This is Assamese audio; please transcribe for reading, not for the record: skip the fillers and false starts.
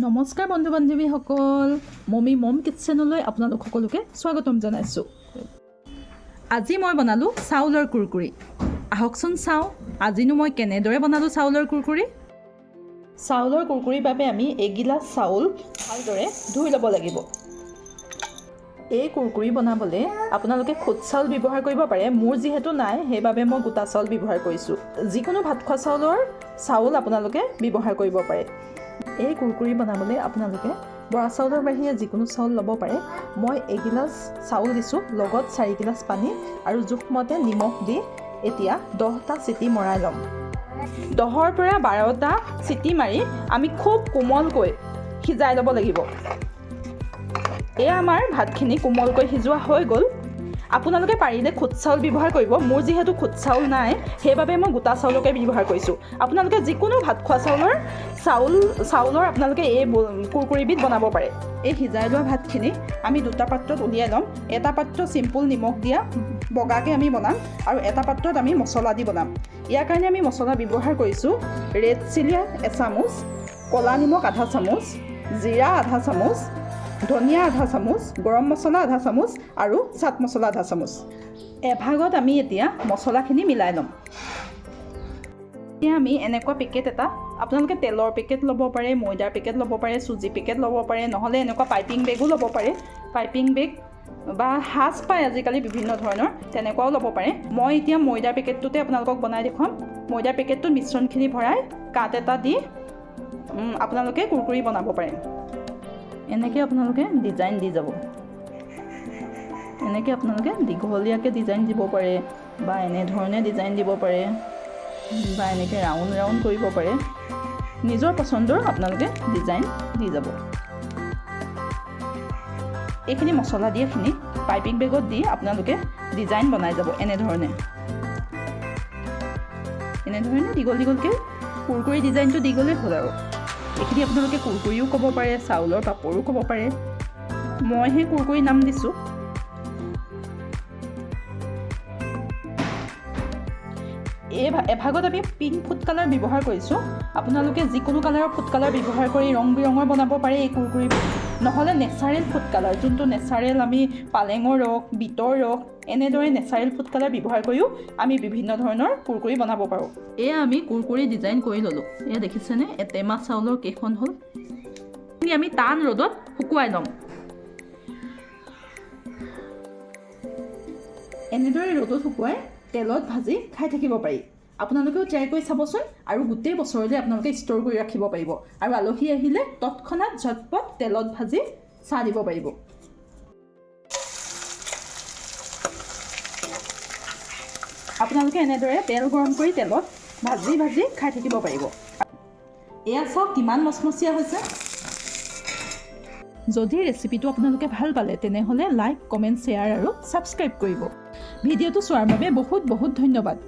নমস্কাৰ বন্ধু বান্ধৱীসকল, মমি মম কিটচেনলৈ আপোনালোক সকলোকে স্বাগতম জনাইছোঁ। আজি মই বনালোঁ চাউলৰ কুৰকুৰি। আহকচোন চাওঁ আজিনো মই কেনেদৰে বনালোঁ চাউলৰ কুৰকুৰি। চাউলৰ কুৰকুৰিৰ বাবে আমি এগিলাচ চাউল ভালদৰে ধুই ল'ব লাগিব। এই কুৰকুৰি বনাবলৈ আপোনালোকে খুদ চাউল ব্যৱহাৰ কৰিব পাৰে। মোৰ যিহেতু নাই সেইবাবে মই গোটা চাউল ব্যৱহাৰ কৰিছোঁ। যিকোনো ভাত খোৱা চাউলৰ চাউল আপোনালোকে ব্যৱহাৰ কৰিব পাৰে। এই কুৰকুৰি বনাবলৈ আপোনালোকে বৰা চাউলৰ বাহিৰে যিকোনো চাউল ল'ব পাৰে। মই এগিলাচ চাউল দিছোঁ, লগত 4 গিলাচ পানী আৰু জোখমতে নিমখ দি এতিয়া 10টা চিটি মৰাই ল'ম। 10ৰ পৰা 12টা চিটি মাৰি আমি খুব কোমলকৈ সিজাই ল'ব লাগিব। এয়া আমাৰ ভাতখিনি কোমলকৈ সিজোৱা হৈ গ'ল। আপোনালোকে পাৰিলে খুদ চাউল ব্যৱহাৰ কৰিব। মোৰ যিহেতু খুদ চাউল নাই সেইবাবে মই গোটা চাউলকে ব্যৱহাৰ কৰিছোঁ। আপোনালোকে যিকোনো ভাত খোৱা চাউলৰ আপোনালোকে এই কুৰকুৰিবিধ বনাব পাৰে। এই সিজাই লোৱা ভাতখিনি আমি 2টা পাত্ৰত উলিয়াই ল'ম। এটা পাত্ৰত চিম্পুল নিমখ দিয়া বগাকৈ আমি বনাম আৰু এটা পাত্ৰত আমি মছলা দি বনাম। ইয়াৰ কাৰণে আমি মছলা ব্যৱহাৰ কৰিছোঁ ৰেড চিলি এচামুচ, ক'লা নিমখ আধা চামুচ, জিৰা আধা চামুচ, ধনিয়া আধা চামুচ, গৰম মছলা আধা চামুচ আৰু চাট মছলা আধা চামুচ। এভাগত আমি এতিয়া মছলাখিনি মিলাই ল'ম। এতিয়া আমি এনেকুৱা পেকেট এটা, আপোনালোকে তেলৰ পেকেট ল'ব পাৰে, ময়দাৰ পেকেট ল'ব পাৰে, চুজি পেকেট ল'ব পাৰে, নহ'লে এনেকুৱা পাইপিং বেগো ল'ব পাৰে। পাইপিং বেগ বা সাজ পায় আজিকালি বিভিন্ন ধৰণৰ, তেনেকুৱাও ল'ব পাৰে। মই এতিয়া ময়দাৰ পেকেটটোতে আপোনালোকক বনাই দেখুৱাম। ময়দাৰ পেকেটটোত মিশ্ৰণখিনি ভৰাই কাট এটা দি আপোনালোকে কুৰকুৰি বনাব পাৰে। এনেকৈ আপোনালোকে ডিজাইন দি যাব। এনেকৈ আপোনালোকে দীঘলীয়াকৈ ডিজাইন দিব পাৰে বা এনেধৰণে ডিজাইন দিব পাৰে বা এনেকৈ ৰাউণ্ড কৰিব পাৰে। নিজৰ পচন্দৰ আপোনালোকে ডিজাইন দি যাব। এইখিনি মছলা দিয়াখিনি পাইপিং বেগত দি আপোনালোকে ডিজাইন বনাই যাব। এনেধৰণে দীঘলকৈ কুৰকুৰি ডিজাইনটো দি গ'লেই হ'ল আৰু। এইখিনি আপোনালোকে কুৰকুৰিও ক'ব পাৰে, চাউলৰ পাপৰো ক'ব পাৰে। মই সেই কুৰকুৰি নাম দিছোঁ। এভাগত আমি পিংক ফুড কালাৰ ব্যৱহাৰ কৰিছোঁ। আপোনালোকে যিকোনো কালাৰৰ ফুড কালাৰ ব্যৱহাৰ কৰি ৰং বিৰঙৰ বনাব পাৰে এই কুৰকুৰি, নহ'লে নেচাৰেল ফুড কালাৰ, যোনটো নেচাৰেল আমি পালেঙৰ ৰস, বিটৰ ৰস, এনেদৰে নেচাৰেল ফুড কালাৰ ব্যৱহাৰ কৰিও আমি বিভিন্ন ধৰণৰ কুৰকুৰি বনাব পাৰোঁ। এয়া আমি কুৰকুৰি ডিজাইন কৰি ল'লোঁ। এয়া দেখিছেনে এটেমা চাউলৰ কেইখন হ'ল। আমি টান ৰ'দত শুকুৱাই ল'ম। এনেদৰে ৰ'দত শুকুৱাই তেলত ভাজি খাই থাকিব পাৰি। আপোনালোকেও ট্ৰাই কৰি চাবচোন আৰু গোটেই বছৰলৈ আপোনালোকে ষ্ট'ৰ কৰি ৰাখিব পাৰিব আৰু আলহী আহিলে তৎক্ষণাত ঝটপট তেলত ভাজি চাহ দিব পাৰিব। আপোনালোকে এনেদৰে তেল গৰম কৰি তেলত ভাজি খাই থাকিব পাৰিব। এয়া চাওক কিমান মচমচীয়া হৈছে। যদি ৰেচিপিটো আপোনালোকে ভাল পালে তেনেহ'লে লাইক, কমেণ্ট, শ্বেয়াৰ আৰু ছাবস্ক্ৰাইব কৰিব। ভিডিঅ'টো চোৱাৰ বাবে বহুত ধন্যবাদ।